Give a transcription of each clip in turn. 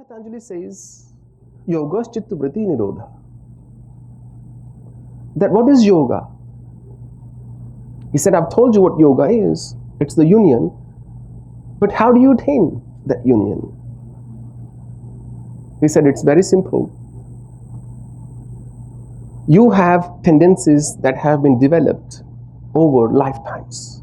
Patanjali says, Yoga Chitta Vritti Nirodha. That what is yoga? He said, I've told you what yoga is. It's the union. But how do you attain that union? He said, it's very simple. You have tendencies that have been developed over lifetimes.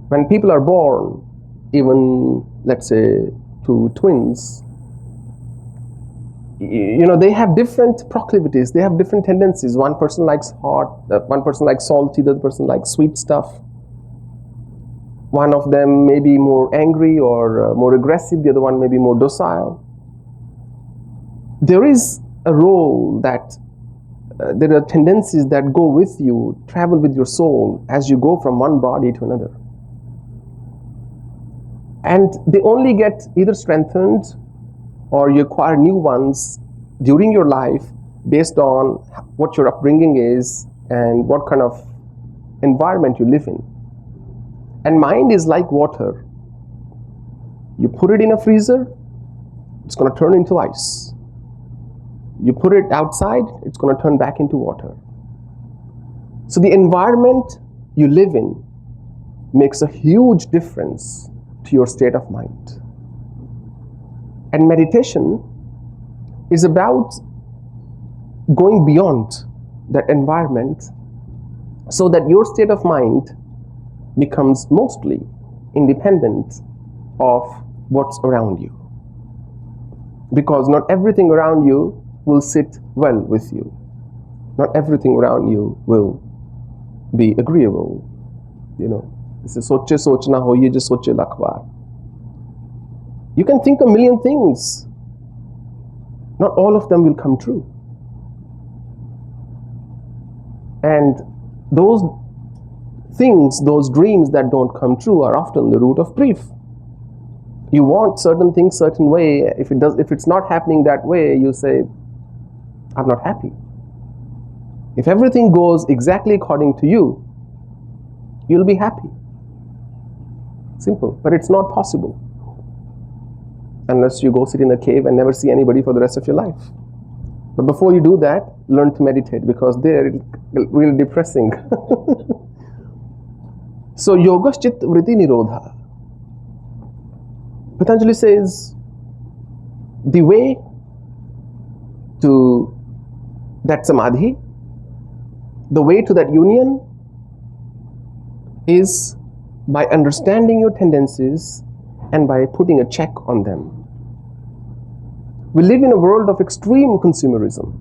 When people are born, even let's say to twins, they have different proclivities, they have different tendencies. One person likes hot, one person likes salty, the other person likes sweet stuff. One of them may be more angry or more aggressive, the other one may be more docile. There is a role that there are tendencies that go with you, travel with your soul as you go from one body to another. And they only get either strengthened or you acquire new ones during your life based on what your upbringing is and what kind of environment you live in. And mind is like water. You put it in a freezer, it's going to turn into ice. You put it outside, it's going to turn back into water. So the environment you live in makes a huge difference to your state of mind. And meditation is about going beyond that environment so that your state of mind becomes mostly independent of what's around you. Because not everything around you will sit well with you. Not everything around you will be agreeable. This is soche sochna ho, ye je soche lakhwar. You can think a million things. Not all of them will come true. And those things, those dreams that don't come true are often the root of grief. You want certain things certain way. If it's not happening that way, you say, I'm not happy. If everything goes exactly according to you, you'll be happy. Simple. But it's not possible unless you go sit in a cave and never see anybody for the rest of your life. But before you do that, learn to meditate, because there it's really depressing. So Yoga Chitta Vritti Nirodha. Patanjali says the way to that samadhi, the way to that union is by understanding your tendencies and by putting a check on them. We live in a world of extreme consumerism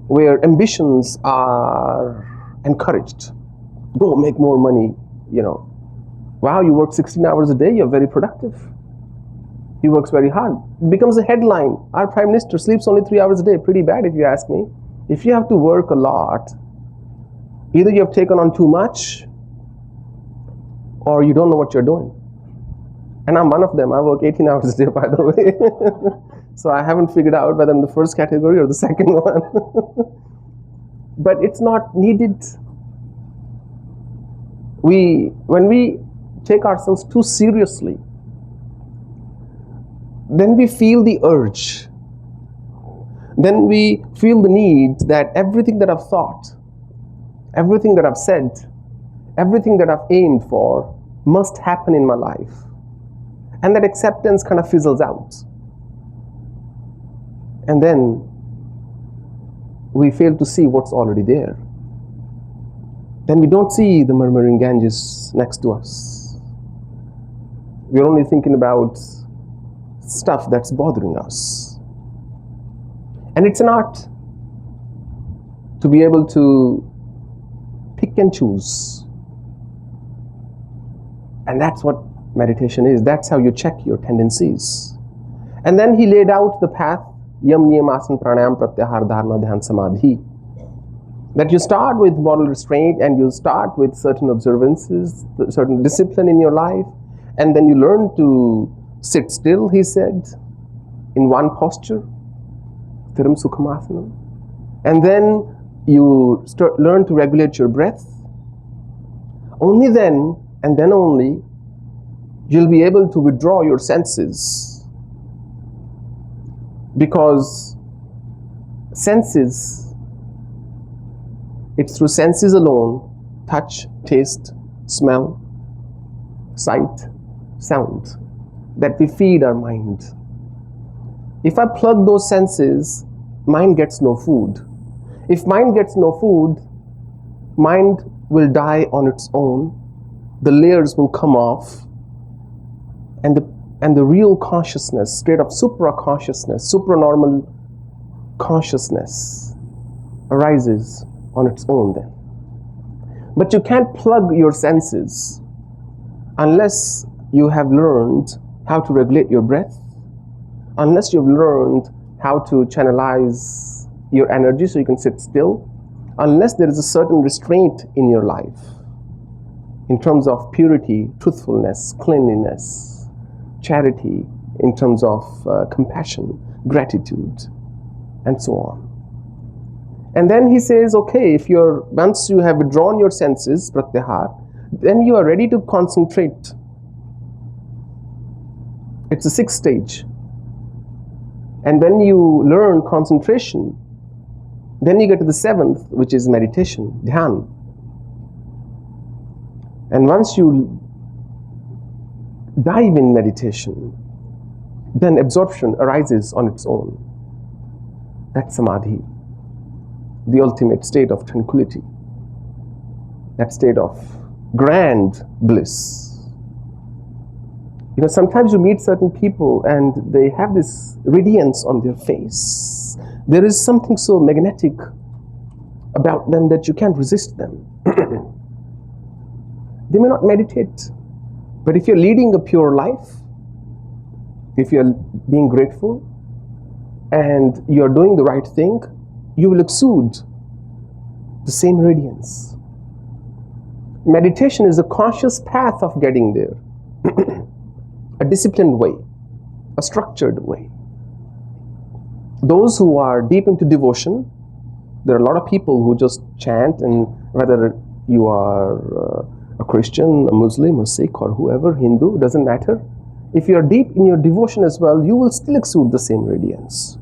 where ambitions are encouraged. Go make more money, Wow, you work 16 hours a day, you're very productive. He works very hard. It becomes a headline. Our Prime Minister sleeps only 3 hours a day. Pretty bad if you ask me. If you have to work a lot, either you have taken on too much or you don't know what you're doing. And I'm one of them. I work 18 hours a day, by the way. So I haven't figured out whether I'm the first category or the second one. But it's not needed. When we take ourselves too seriously, then we feel the urge. Then we feel the need that everything that I've thought, everything that I've said, everything that I've aimed for must happen in my life. And that acceptance kind of fizzles out. And then we fail to see what's already there. Then we don't see the murmuring Ganges next to us. We're only thinking about stuff that's bothering us. And it's an art to be able to pick and choose. And that's what meditation is. That's how you check your tendencies. And then he laid out the path, Yam Niyam Asana Pranayam Pratyahar Dharana Dhyan Samadhi. That you start with moral restraint and you start with certain observances, certain discipline in your life, and then you learn to sit still, he said, in one posture, Thiram Sukhamasana. And then you learn to regulate your breath. Only then, and then only, you'll be able to withdraw your senses Because senses, it's through senses alone, touch, taste, smell, sight, sound, that we feed our mind. If I plug those senses, mind gets no food. If mind gets no food, mind will die on its own. The layers will come off, and the real consciousness, state of supra-consciousness, supranormal consciousness arises on its own then. But you can't plug your senses unless you have learned how to regulate your breath, unless you've learned how to channelize your energy so you can sit still, unless there is a certain restraint in your life in terms of purity, truthfulness, cleanliness, charity, in terms of compassion, gratitude, and so on. And then he says, okay, once you have withdrawn your senses, pratyahar, then you are ready to concentrate. It's the 6th stage. And when you learn concentration, then you get to the 7th, which is meditation, dhyan. And once you dive in meditation, then absorption arises on its own. That's samadhi, the ultimate state of tranquility, that state of grand bliss. You know, sometimes you meet certain people and they have this radiance on their face. There is something so magnetic about them that you can't resist them. They may not meditate, but if you're leading a pure life, if you're being grateful and you're doing the right thing, you will exude the same radiance. Meditation is a conscious path of getting there. A disciplined way, a structured way. Those who are deep into devotion, there are a lot of people who just chant, and whether you are a Christian, a Muslim, a Sikh, or whoever, Hindu, doesn't matter. If you are deep in your devotion as well, you will still exude the same radiance.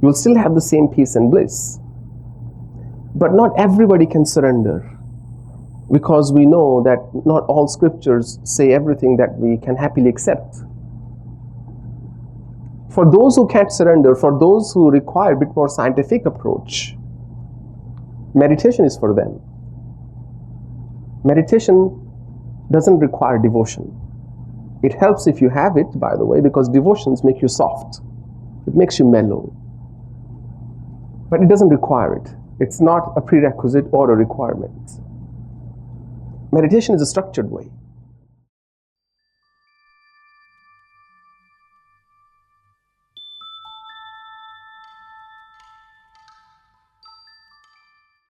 You will still have the same peace and bliss. But not everybody can surrender, because we know that not all scriptures say everything that we can happily accept. For those who can't surrender, for those who require a bit more scientific approach, meditation is for them. Meditation doesn't require devotion. It helps if you have it, by the way, because devotions make you soft. It makes you mellow. But it doesn't require it. It's not a prerequisite or a requirement. Meditation is a structured way.